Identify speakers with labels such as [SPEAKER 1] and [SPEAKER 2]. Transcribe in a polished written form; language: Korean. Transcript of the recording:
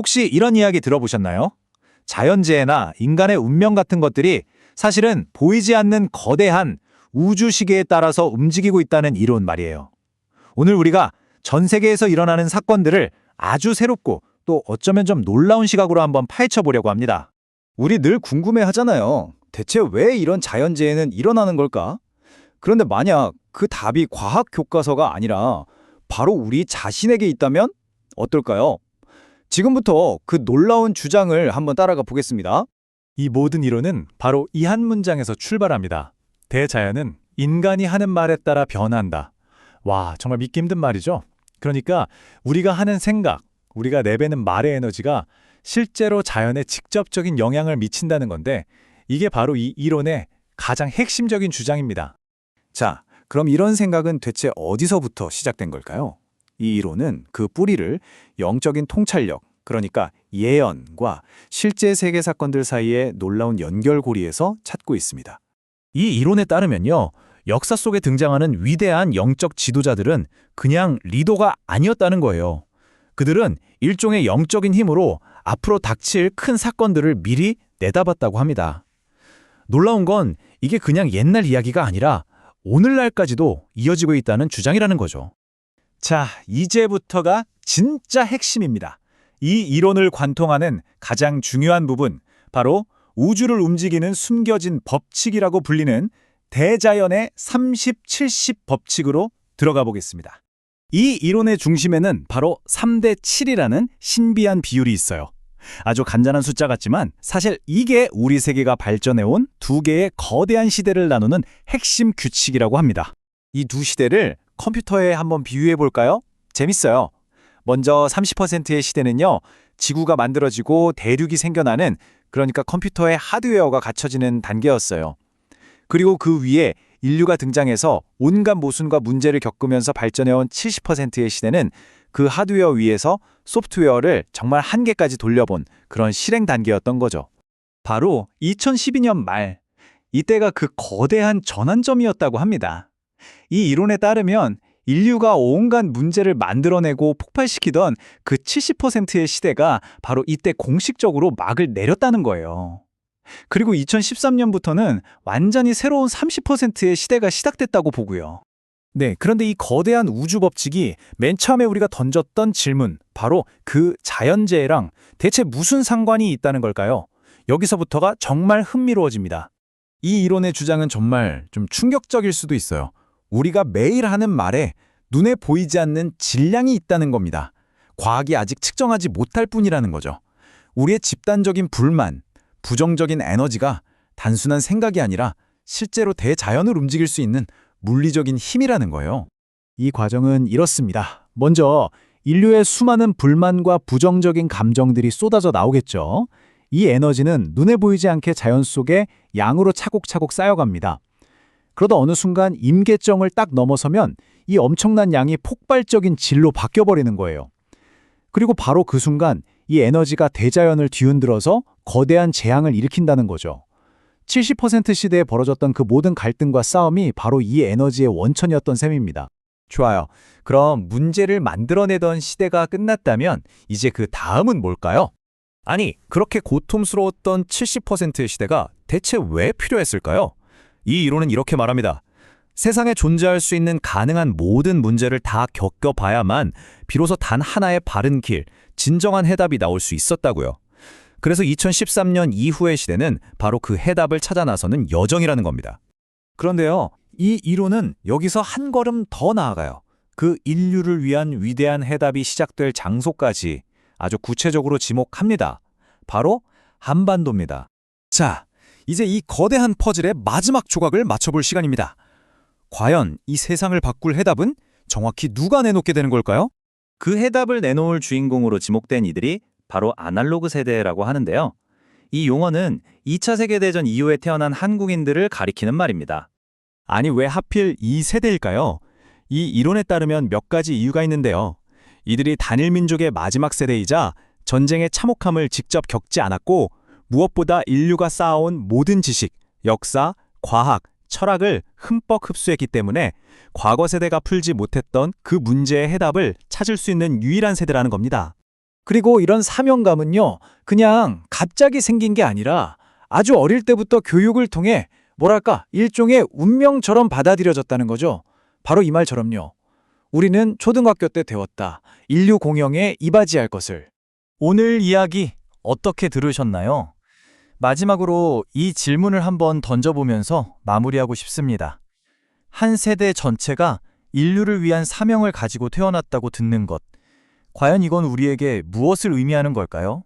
[SPEAKER 1] 혹시 이런 이야기 들어보셨나요? 자연재해나 인간의 운명 같은 것들이 사실은 보이지 않는 거대한 우주 시계에 따라서 움직이고 있다는 이론 말이에요. 오늘 우리가 전 세계에서 일어나는 사건들을 아주 새롭고 또 어쩌면 좀 놀라운 시각으로 한번 파헤쳐 보려고 합니다.
[SPEAKER 2] 우리 늘 궁금해 하잖아요. 대체 왜 이런 자연재해는 일어나는 걸까? 그런데 만약 그 답이 과학 교과서가 아니라 바로 우리 자신에게 있다면 어떨까요? 지금부터 그 놀라운 주장을 한번 따라가 보겠습니다.
[SPEAKER 1] 이 모든 이론은 바로 이 한 문장에서 출발합니다. 대자연은 인간이 하는 말에 따라 변한다. 와, 정말 믿기 힘든 말이죠? 그러니까 우리가 하는 생각, 우리가 내뱉는 말의 에너지가 실제로 자연에 직접적인 영향을 미친다는 건데 이게 바로 이 이론의 가장 핵심적인 주장입니다.
[SPEAKER 2] 자, 그럼 이런 생각은 대체 어디서부터 시작된 걸까요? 이 이론은 그 뿌리를 영적인 통찰력, 그러니까 예언과 실제 세계 사건들 사이의 놀라운 연결고리에서 찾고 있습니다.
[SPEAKER 1] 이 이론에 따르면요, 역사 속에 등장하는 위대한 영적 지도자들은 그냥 리더가 아니었다는 거예요. 그들은 일종의 영적인 힘으로 앞으로 닥칠 큰 사건들을 미리 내다봤다고 합니다. 놀라운 건 이게 그냥 옛날 이야기가 아니라 오늘날까지도 이어지고 있다는 주장이라는 거죠. 자, 이제부터가 진짜 핵심입니다. 이 이론을 관통하는 가장 중요한 부분, 바로 우주를 움직이는 숨겨진 법칙이라고 불리는 대자연의 30-70 법칙으로 들어가 보겠습니다. 이 이론의 중심에는 바로 3대 7이라는 신비한 비율이 있어요. 아주 간단한 숫자 같지만 사실 이게 우리 세계가 발전해온 두 개의 거대한 시대를 나누는 핵심 규칙이라고 합니다. 이 두 시대를 컴퓨터에 한번 비유해 볼까요? 재밌어요. 먼저 30%의 시대는요, 지구가 만들어지고 대륙이 생겨나는, 그러니까 컴퓨터의 하드웨어가 갖춰지는 단계였어요. 그리고 그 위에 인류가 등장해서 온갖 모순과 문제를 겪으면서 발전해온 70%의 시대는 그 하드웨어 위에서 소프트웨어를 정말 한계까지 돌려본 그런 실행 단계였던 거죠. 바로 2012년 말, 이때가 그 거대한 전환점이었다고 합니다. 이 이론에 따르면 인류가 온갖 문제를 만들어내고 폭발시키던 그 70%의 시대가 바로 이때 공식적으로 막을 내렸다는 거예요. 그리고 2013년부터는 완전히 새로운 30%의 시대가 시작됐다고 보고요. 네, 그런데 이 거대한 우주 법칙이 맨 처음에 우리가 던졌던 질문, 바로 그 자연재해랑 대체 무슨 상관이 있다는 걸까요? 여기서부터가 정말 흥미로워집니다. 이 이론의 주장은 정말 좀 충격적일 수도 있어요. 우리가 매일 하는 말에 눈에 보이지 않는 질량이 있다는 겁니다. 과학이 아직 측정하지 못할 뿐이라는 거죠. 우리의 집단적인 불만, 부정적인 에너지가 단순한 생각이 아니라 실제로 대자연을 움직일 수 있는 물리적인 힘이라는 거예요. 이 과정은 이렇습니다. 먼저 인류의 수많은 불만과 부정적인 감정들이 쏟아져 나오겠죠. 이 에너지는 눈에 보이지 않게 자연 속에 양으로 차곡차곡 쌓여갑니다. 그러다 어느 순간 임계점을 딱 넘어서면 이 엄청난 양이 폭발적인 질로 바뀌어버리는 거예요. 그리고 바로 그 순간 이 에너지가 대자연을 뒤흔들어서 거대한 재앙을 일으킨다는 거죠. 70% 시대에 벌어졌던 그 모든 갈등과 싸움이 바로 이 에너지의 원천이었던 셈입니다. 좋아요. 그럼 문제를 만들어내던 시대가 끝났다면 이제 그 다음은 뭘까요? 아니, 그렇게 고통스러웠던 70%의 시대가 대체 왜 필요했을까요? 이 이론은 이렇게 말합니다. 세상에 존재할 수 있는 가능한 모든 문제를 다 겪어봐야만 비로소 단 하나의 바른 길, 진정한 해답이 나올 수 있었다고요. 그래서 2013년 이후의 시대는 바로 그 해답을 찾아 나서는 여정이라는 겁니다. 그런데요, 이 이론은 여기서 한 걸음 더 나아가요. 그 인류를 위한 위대한 해답이 시작될 장소까지 아주 구체적으로 지목합니다. 바로 한반도입니다. 자, 이제 이 거대한 퍼즐의 마지막 조각을 맞춰볼 시간입니다. 과연 이 세상을 바꿀 해답은 정확히 누가 내놓게 되는 걸까요? 그 해답을 내놓을 주인공으로 지목된 이들이 바로 아날로그 세대라고 하는데요. 이 용어는 2차 세계대전 이후에 태어난 한국인들을 가리키는 말입니다. 아니, 왜 하필 이 세대일까요? 이 이론에 따르면 몇 가지 이유가 있는데요. 이들이 단일 민족의 마지막 세대이자 전쟁의 참혹함을 직접 겪지 않았고 무엇보다 인류가 쌓아온 모든 지식, 역사, 과학, 철학을 흠뻑 흡수했기 때문에 과거 세대가 풀지 못했던 그 문제의 해답을 찾을 수 있는 유일한 세대라는 겁니다.
[SPEAKER 3] 그리고 이런 사명감은요, 그냥 갑자기 생긴 게 아니라 아주 어릴 때부터 교육을 통해 뭐랄까, 일종의 운명처럼 받아들여졌다는 거죠. 바로 이 말처럼요. 우리는 초등학교 때 배웠다. 인류 공영에 이바지할 것을.
[SPEAKER 4] 오늘 이야기 어떻게 들으셨나요? 마지막으로 이 질문을 한번 던져보면서 마무리하고 싶습니다. 한 세대 전체가 인류를 위한 사명을 가지고 태어났다고 듣는 것. 과연 이건 우리에게 무엇을 의미하는 걸까요?